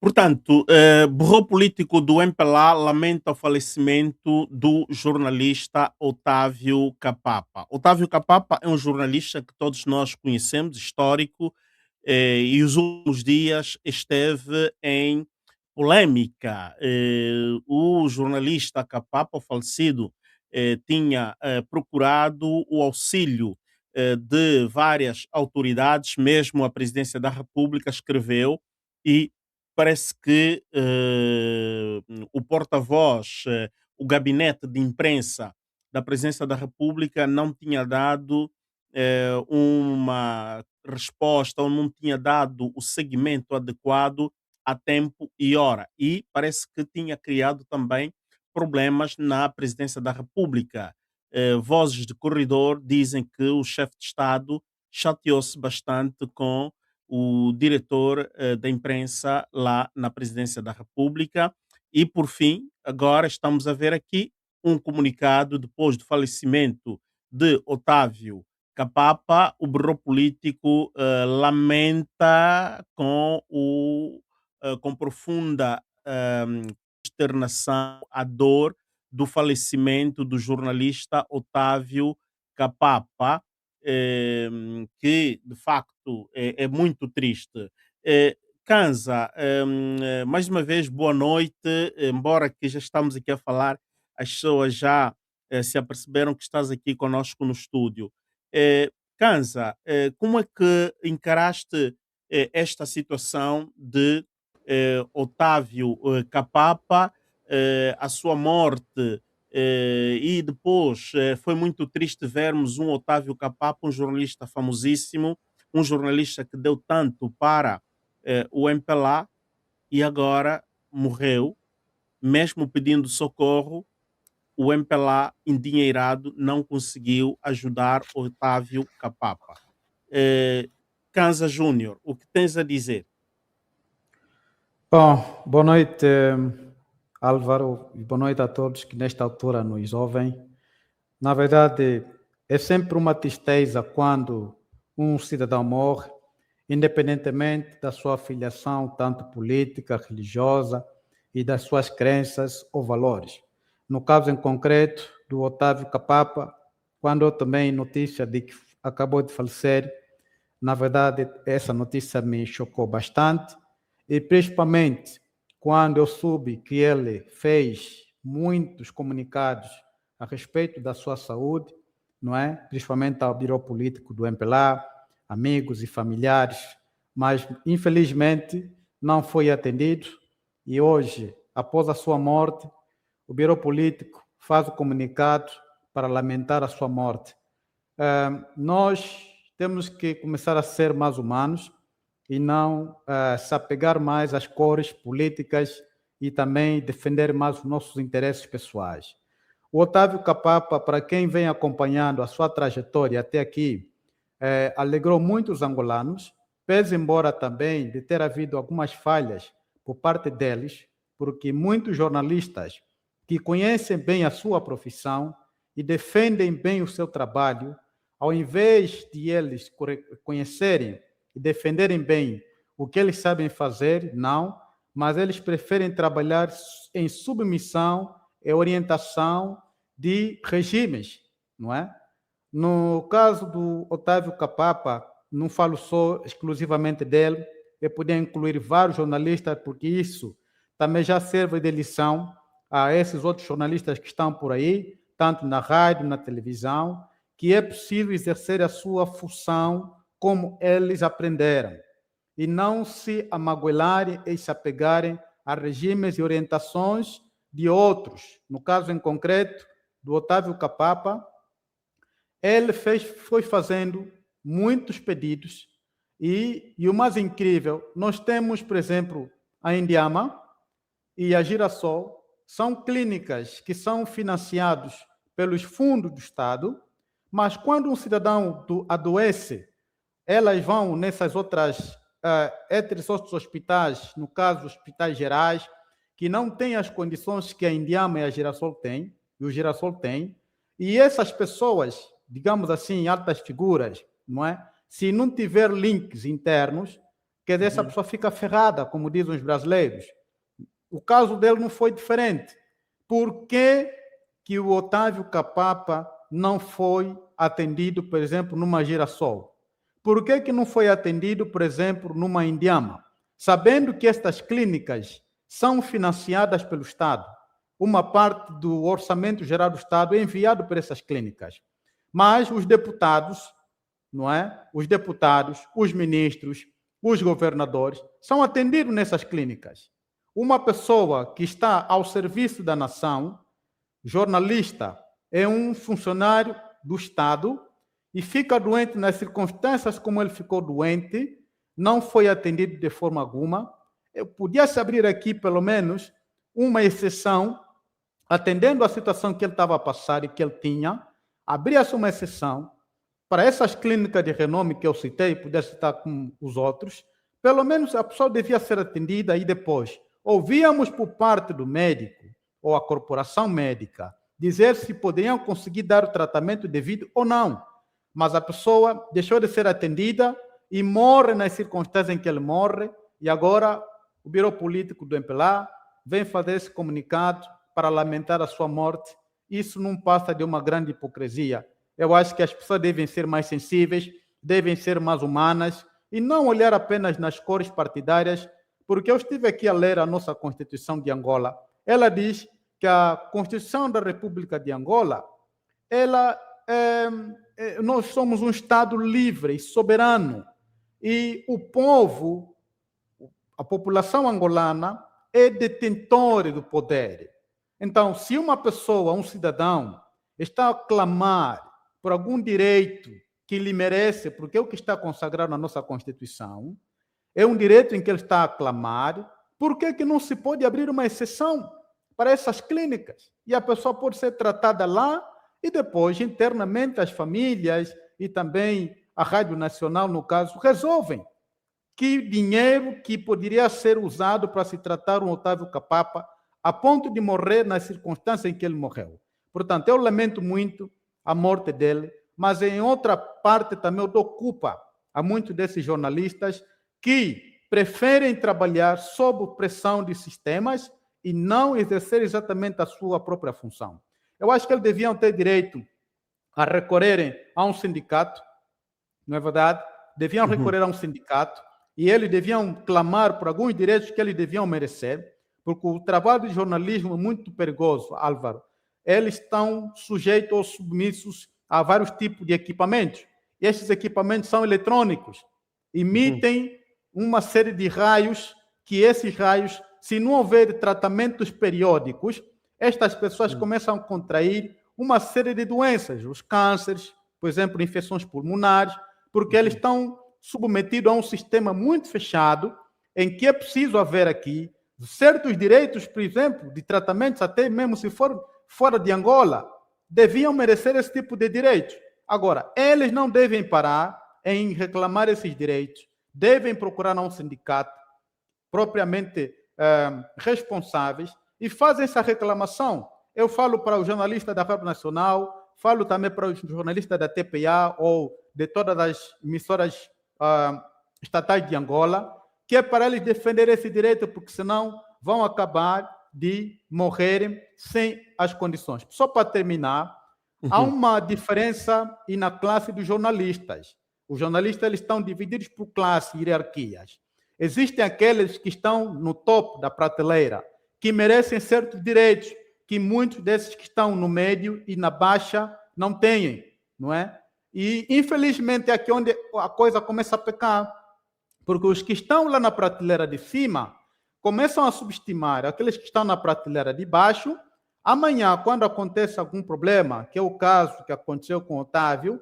Portanto, Bureau Político do MPLA lamenta o falecimento do jornalista Otávio Capapa. Otávio Capapa é um jornalista que todos nós conhecemos, histórico, e os últimos dias esteve em polêmica. O jornalista Capapa, o falecido, tinha procurado o auxílio de várias autoridades, mesmo a Presidência da República escreveu e parece que o porta-voz, o gabinete de imprensa da Presidência da República não tinha dado uma resposta ou não tinha dado o segmento adequado a tempo e hora. E parece que tinha criado também problemas na Presidência da República. Vozes de corredor dizem que o chefe de Estado chateou-se bastante com o diretor da imprensa lá na Presidência da República. E, por fim, agora estamos a ver aqui um comunicado depois do falecimento de Otávio Capapa. O Bureau Político lamenta com profunda consternação a dor do falecimento do jornalista Otávio Capapa, que de facto é muito triste. Kanza, mais uma vez, boa noite. Embora que já estamos aqui a falar, as pessoas já se aperceberam que estás aqui conosco no estúdio. Kanza, como é que encaraste esta situação de Otávio Capapa, a sua morte? E depois foi muito triste vermos um Otávio Capapa, um jornalista famosíssimo, um jornalista que deu tanto para o MPLA e agora morreu, mesmo pedindo socorro. O MPLA, endinheirado, não conseguiu ajudar Otávio Capapa. Kanza Júnior, o que tens a dizer? Bom, boa noite, Álvaro, e boa noite a todos que nesta altura nos ouvem. Na verdade, é sempre uma tristeza quando um cidadão morre, independentemente da sua filiação, tanto política, religiosa e das suas crenças ou valores. No caso em concreto do Otávio Capapa, quando eu tomei notícia de que acabou de falecer, na verdade, essa notícia me chocou bastante, e principalmente quando eu soube que ele fez muitos comunicados a respeito da sua saúde, não é? Principalmente ao Bureau Político do MPLA, amigos e familiares, mas infelizmente não foi atendido e hoje, após a sua morte, o Bureau Político faz o comunicado para lamentar a sua morte. Nós temos que começar a ser mais humanos e não se apegar mais às cores políticas e também defender mais os nossos interesses pessoais. O Otávio Capapa, para quem vem acompanhando a sua trajetória até aqui, alegrou muitos angolanos, pese embora também de ter havido algumas falhas por parte deles, porque muitos jornalistas que conhecem bem a sua profissão e defendem bem o seu trabalho, ao invés de eles conhecerem e defenderem bem o que eles sabem fazer, não, mas eles preferem trabalhar em submissão e orientação de regimes, não é? No caso do Otávio Capapa, não falo só exclusivamente dele, eu podia incluir vários jornalistas, porque isso também já serve de lição a esses outros jornalistas que estão por aí, tanto na rádio, na televisão, que é possível exercer a sua função como eles aprenderam e não se amagoelarem e se apegarem a regimes e orientações de outros. No caso em concreto do Otávio Capapa, ele foi fazendo muitos pedidos e o mais incrível, nós temos, por exemplo, a Indiama e a Girassol, são clínicas que são financiadas pelos fundos do Estado, mas quando um cidadão adoece, elas vão nessas outras, entre os outros hospitais, no caso, hospitais gerais, que não têm as condições que a Indiama e a Girassol têm, e o Girassol tem, e essas pessoas, digamos assim, altas figuras, não é? Se não tiver links internos, quer dizer, essa pessoa fica ferrada, como dizem os brasileiros. O caso dele não foi diferente. Por que o Otávio Capapa não foi atendido, por exemplo, numa Girassol? Por que não foi atendido, por exemplo, numa Indiama? Sabendo que estas clínicas são financiadas pelo Estado. Uma parte do orçamento geral do Estado é enviado para essas clínicas. Mas os deputados, não é? Os deputados, os ministros, os governadores são atendidos nessas clínicas. Uma pessoa que está ao serviço da nação, jornalista, é um funcionário do Estado e fica doente nas circunstâncias como ele ficou doente, não foi atendido de forma alguma. Eu podia-se abrir aqui, pelo menos, uma exceção, atendendo a situação que ele estava a passar e que ele tinha, abria-se uma exceção para essas clínicas de renome que eu citei, pudesse citar com os outros, pelo menos a pessoa devia ser atendida e depois ouvíamos por parte do médico ou a corporação médica dizer se poderiam conseguir dar o tratamento devido ou não. Mas a pessoa deixou de ser atendida e morre nas circunstâncias em que ele morre, e agora o Biro Político do MPLA vem fazer esse comunicado para lamentar a sua morte. Isso não passa de uma grande hipocrisia. Eu acho que as pessoas devem ser mais sensíveis, devem ser mais humanas e não olhar apenas nas cores partidárias, porque eu estive aqui a ler a nossa Constituição de Angola. Ela diz que a Constituição da República de Angola, nós somos um Estado livre e soberano e o povo, a população angolana, é detentora do poder. Então, se uma pessoa, um cidadão, está a clamar por algum direito que lhe merece, porque é o que está consagrado na nossa Constituição, é um direito em que ele está a clamar, por que não se pode abrir uma exceção para essas clínicas? E a pessoa pode ser tratada lá e depois, internamente, as famílias e também a Rádio Nacional, no caso, resolvem que dinheiro que poderia ser usado para se tratar um Otávio Capapa a ponto de morrer nas circunstâncias em que ele morreu. Portanto, eu lamento muito a morte dele, mas em outra parte também eu dou culpa a muitos desses jornalistas que preferem trabalhar sob pressão de sistemas e não exercer exatamente a sua própria função. Eu acho que eles deviam ter direito a recorrerem a um sindicato, não é verdade? Deviam recorrer a um sindicato e eles deviam clamar por alguns direitos que eles deviam merecer, porque o trabalho de jornalismo é muito perigoso, Álvaro. Eles estão sujeitos ou submissos a vários tipos de equipamentos. E esses equipamentos são eletrônicos, emitem uma série de raios, que esses raios, se não houver tratamentos periódicos, estas pessoas começam a contrair uma série de doenças, os cânceres, por exemplo, infecções pulmonares, porque eles estão submetidos a um sistema muito fechado, em que é preciso haver aqui certos direitos, por exemplo, de tratamentos, até mesmo se for fora de Angola, deviam merecer esse tipo de direitos. Agora, eles não devem parar em reclamar esses direitos, devem procurar um sindicato propriamente responsáveis e fazem essa reclamação. Eu falo para o jornalista da Rádio Nacional, falo também para os jornalistas da TPA ou de todas as emissoras estatais de Angola, que é para eles defender esse direito, porque senão vão acabar de morrerem sem as condições. Só para terminar, há uma diferença na classe dos jornalistas. Os jornalistas eles estão divididos por classes e hierarquias. Existem aqueles que estão no topo da prateleira, que merecem certos direitos, que muitos desses que estão no médio e na baixa não têm, não é? E, infelizmente, é aqui onde a coisa começa a pecar, porque os que estão lá na prateleira de cima começam a subestimar aqueles que estão na prateleira de baixo. Amanhã, quando acontece algum problema, que é o caso que aconteceu com o Otávio,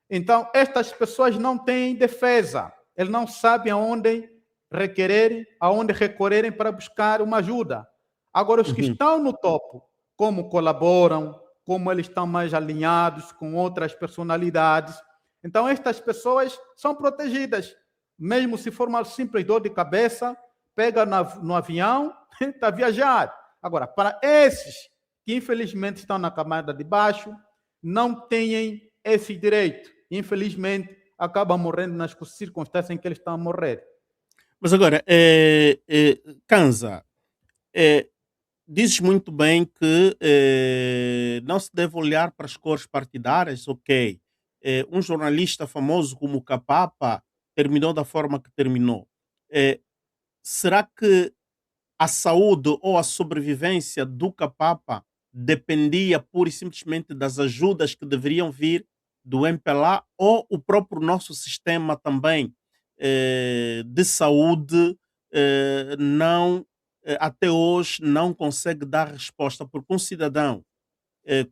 então estas pessoas não têm defesa, eles não sabem aonde requererem, aonde recorrerem para buscar uma ajuda. Agora, os que estão no topo, como colaboram, como eles estão mais alinhados com outras personalidades, então estas pessoas são protegidas. Mesmo se for uma simples dor de cabeça, pega no avião e está a viajar. Agora, para esses que infelizmente estão na camada de baixo, não têm esse direito. Infelizmente, acabam morrendo nas circunstâncias em que eles estão a morrer. Mas agora, Kanza, eh, dizes muito bem que não se deve olhar para as cores partidárias, ok. Um jornalista famoso como o Capapa terminou da forma que terminou. Eh, Será que a saúde ou a sobrevivência do Capapa dependia pura e simplesmente das ajudas que deveriam vir do MPLA ou o próprio nosso sistema também de saúde não até hoje não consegue dar resposta porque um cidadão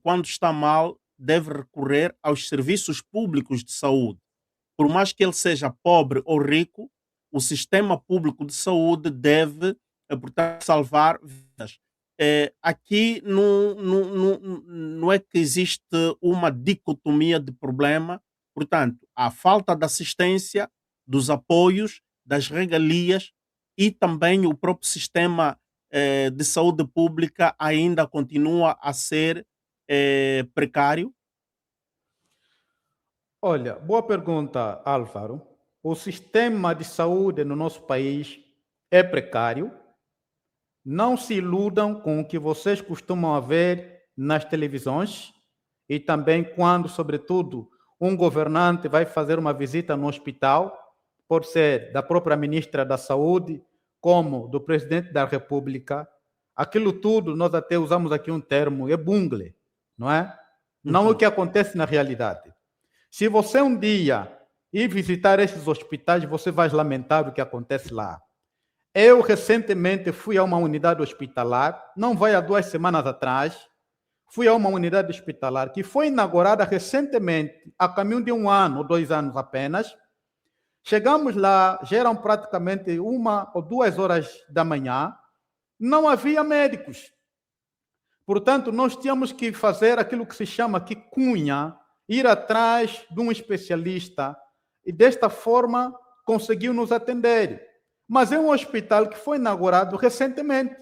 quando está mal deve recorrer aos serviços públicos de saúde por mais que ele seja pobre ou rico, o sistema público de saúde deve, portanto, salvar vidas. Aqui não é que existe uma dicotomia de problema, portanto, a falta de assistência, dos apoios, das regalias e também o próprio sistema de saúde pública ainda continua a ser precário. Olha, boa pergunta, Álvaro. O sistema de saúde no nosso país é precário. Não se iludam com o que vocês costumam ver nas televisões e também quando, sobretudo, um governante vai fazer uma visita no hospital, pode ser da própria ministra da Saúde, como do presidente da República. Aquilo tudo, nós até usamos aqui um termo, é bungle, não é? Não é o Uhum, que acontece na realidade. Se você um dia ir visitar esses hospitais, você vai lamentar o que acontece lá. Eu recentemente fui a uma unidade hospitalar, não vai há 2 semanas atrás, fui a uma unidade hospitalar que foi inaugurada recentemente, a caminho de 1 ano ou 2 anos apenas. Chegamos lá, já eram praticamente 1 ou 2 horas da manhã, não havia médicos. Portanto, nós tínhamos que fazer aquilo que se chama aqui cunha, ir atrás de um especialista e desta forma conseguiu nos atender. Mas é um hospital que foi inaugurado recentemente.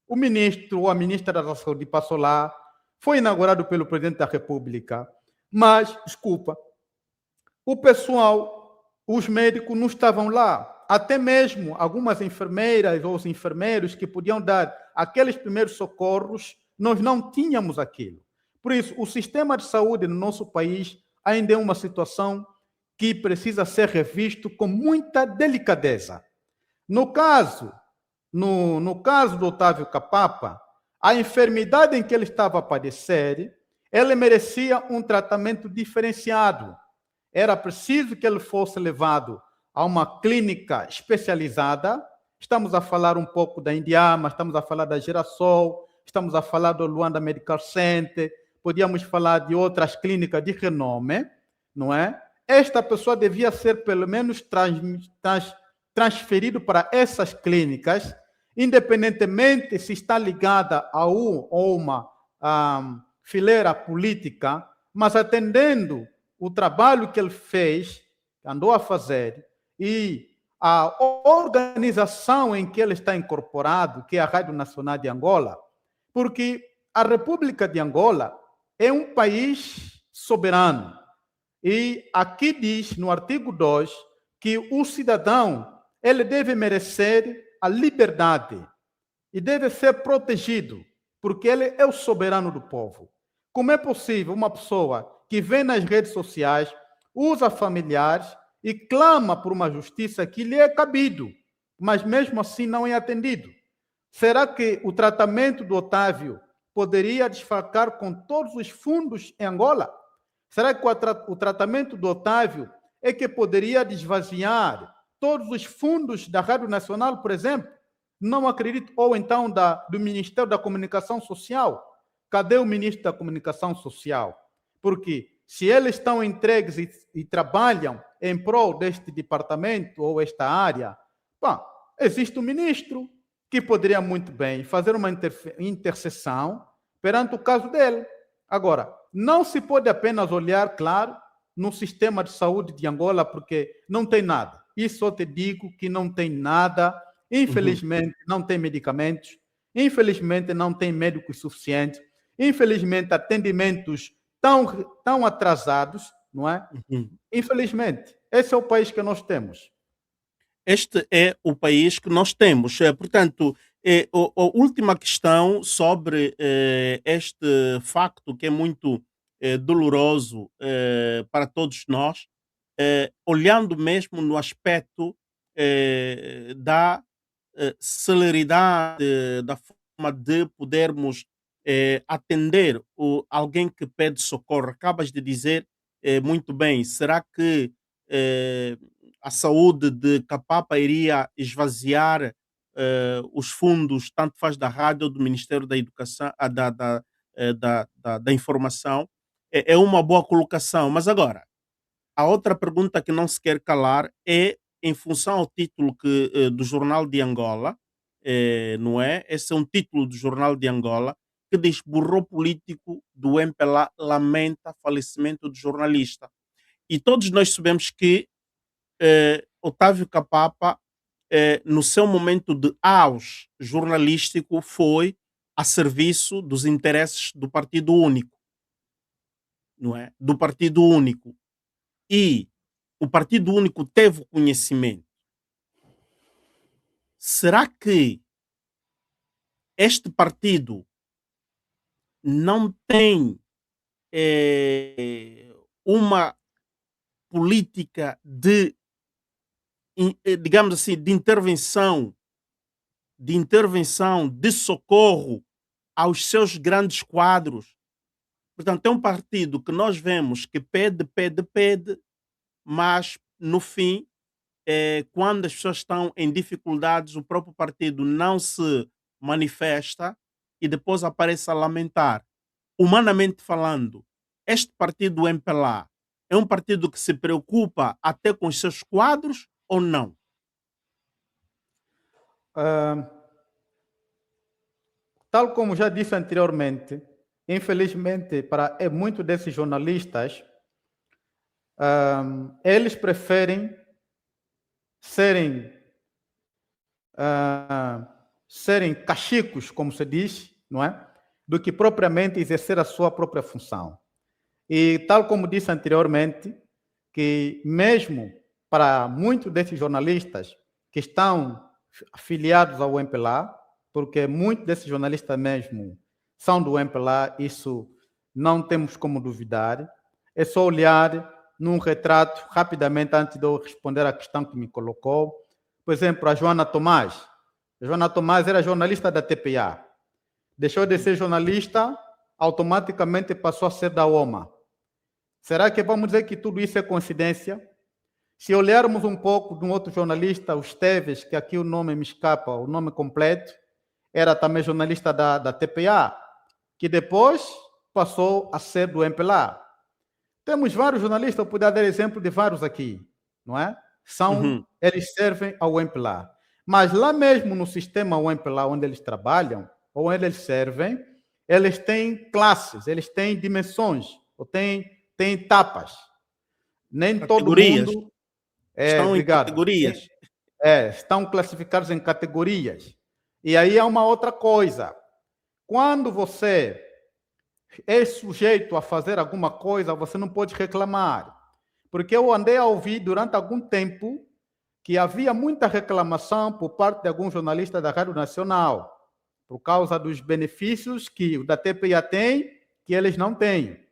O ministro ou a ministra da Saúde passou lá, foi inaugurado pelo presidente da República, mas, desculpa, o pessoal, os médicos não estavam lá. Até mesmo algumas enfermeiras ou os enfermeiros que podiam dar aqueles primeiros socorros, nós não tínhamos aquilo. Por isso, o sistema de saúde no nosso país ainda é uma situação que precisa ser revisto com muita delicadeza. No caso, no caso do Otávio Capapa, a enfermidade em que ele estava a padecer, ele merecia um tratamento diferenciado. Era preciso que ele fosse levado a uma clínica especializada. Estamos a falar um pouco da Indiama, estamos a falar da Girassol, estamos a falar do Luanda Medical Center, podíamos falar de outras clínicas de renome, não é? Esta pessoa devia ser pelo menos transferido para essas clínicas, independentemente se está ligada a um ou uma fileira política, mas atendendo o trabalho que ele fez, andou a fazer, e a organização em que ele está incorporado, que é a Rádio Nacional de Angola, porque a República de Angola é um país soberano. E aqui diz, no artigo 2, que o cidadão ele deve merecer a liberdade e deve ser protegido, porque ele é o soberano do povo. Como é possível uma pessoa que vem nas redes sociais, usa familiares e clama por uma justiça que lhe é cabido, mas mesmo assim não é atendido? Será que o tratamento do Otávio poderia desfalcar com todos os fundos em Angola? Será que o tratamento do Otávio é que poderia desvaziar todos os fundos da Rádio Nacional, por exemplo? Não acredito. Ou então do Ministério da Comunicação Social. Cadê o ministro da Comunicação Social? Porque se eles estão entregues e trabalham em prol deste departamento ou esta área, existe um ministro que poderia muito bem fazer uma intercessão perante o caso dele. Agora, não se pode apenas olhar, claro, no sistema de saúde de Angola, porque não tem nada. Isso eu te digo que não tem nada. Infelizmente, não tem medicamentos. Infelizmente, não tem médicos suficientes. Infelizmente, atendimentos tão atrasados, não é? uhum. Infelizmente, esse é o país que nós temos. este é o país que nós temos. Portanto, a última questão sobre este facto que é muito doloroso para todos nós, olhando mesmo no aspecto da celeridade, da forma de podermos atender alguém que pede socorro. Acabas de dizer muito bem, será que eh, a saúde de Capapa iria esvaziar os fundos, tanto faz da rádio ou do Ministério da Educação, da Informação? É uma boa colocação. Mas agora, a outra pergunta que não se quer calar é em função ao título do Jornal de Angola, não é? Esse é um título do Jornal de Angola que diz: burro político do MPLA lamenta falecimento do jornalista. E todos nós sabemos que Otávio Capapa, no seu momento de auge jornalístico, foi a serviço dos interesses do Partido Único, não é? Do Partido Único. E o Partido Único teve o conhecimento. Será que este partido não tem uma política de, digamos assim, de socorro aos seus grandes quadros? Portanto, é um partido que nós vemos que pede, mas no fim, quando as pessoas estão em dificuldades, o próprio partido não se manifesta e depois aparece a lamentar. Humanamente falando, este partido do MPLA é um partido que se preocupa até com os seus quadros ou não? Ah, tal como já disse anteriormente, infelizmente, para muitos desses jornalistas, eles preferem serem, serem cachicos, como se diz, não é? Do que propriamente exercer a sua própria função. E tal como disse anteriormente, que mesmo para muitos desses jornalistas que estão afiliados ao MPLA, porque muitos desses jornalistas mesmo são do MPLA, isso não temos como duvidar. É só olhar num retrato, rapidamente, antes de eu responder à questão que me colocou. Por exemplo, a Joana Tomás. A Joana Tomás era jornalista da TPA. Deixou de ser jornalista, automaticamente passou a ser da OMA. Será que vamos dizer que tudo isso é coincidência? Se olharmos um pouco de um outro jornalista, o Esteves, que aqui o nome me escapa, o nome completo, era também jornalista da TPA, que depois passou a ser do MPLA. Temos vários jornalistas, eu poderia dar exemplo de vários aqui, não é? Eles servem ao MPLA. Mas lá mesmo no sistema MPLA, onde eles trabalham, ou onde eles servem, eles têm classes, eles têm dimensões, ou têm etapas. Nem todo mundo... Estão em obrigado. categorias. Estão classificados em categorias. E aí há uma outra coisa. Quando você é sujeito a fazer alguma coisa, você não pode reclamar. Porque eu andei a ouvir durante algum tempo que havia muita reclamação por parte de alguns jornalistas da Rádio Nacional, por causa dos benefícios que o da TPA tem, que eles não têm.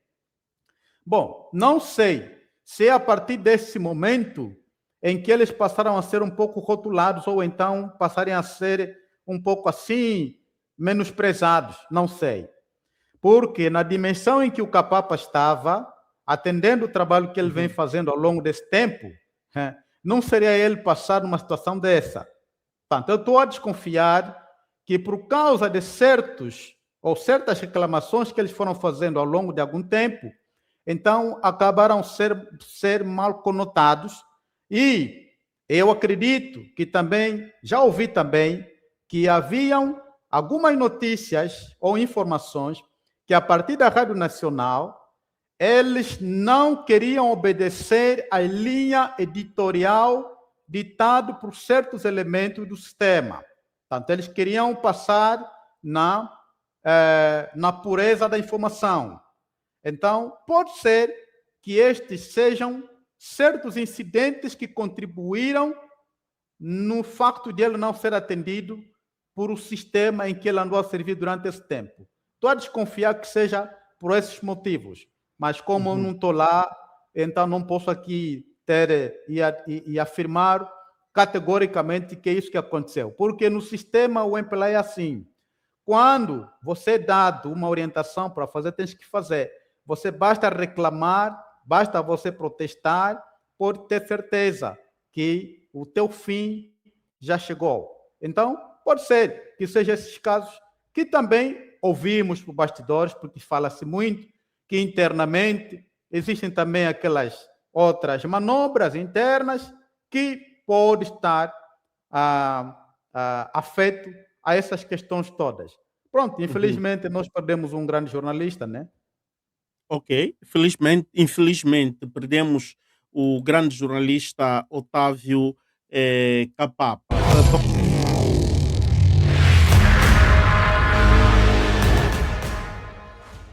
Bom, não sei se é a partir desse momento em que eles passaram a ser um pouco rotulados ou então passarem a ser um pouco assim, menosprezados, não sei. Porque na dimensão em que o Capapa estava, atendendo o trabalho que ele vem fazendo ao longo desse tempo, não seria ele passar numa situação dessa. Portanto, eu estou a desconfiar que por causa de certas reclamações que eles foram fazendo ao longo de algum tempo, então acabaram ser mal conotados. E eu acredito que também, já ouvi também, que haviam algumas notícias ou informações que a partir da Rádio Nacional, eles não queriam obedecer à linha editorial ditada por certos elementos do sistema. Portanto, eles queriam passar na pureza da informação. Então, pode ser que estes sejam certos incidentes que contribuíram no facto de ele não ser atendido por o sistema em que ele andou a servir durante esse tempo. Estou a desconfiar que seja por esses motivos, mas como eu Uhum. não estou lá, então não posso aqui ter e afirmar categoricamente que é isso que aconteceu, porque no sistema o MPLA é assim. Quando você é dado uma orientação para fazer, tens que fazer. Você basta reclamar, basta você protestar, pode ter certeza que o teu fim já chegou. Então, pode ser que seja esses casos que também ouvimos por bastidores, porque fala-se muito que internamente existem também aquelas outras manobras internas que pode estar afeto a essas questões todas. Pronto, Uhum. infelizmente nós perdemos um grande jornalista, né? Ok, infelizmente perdemos o grande jornalista Otávio Capapa.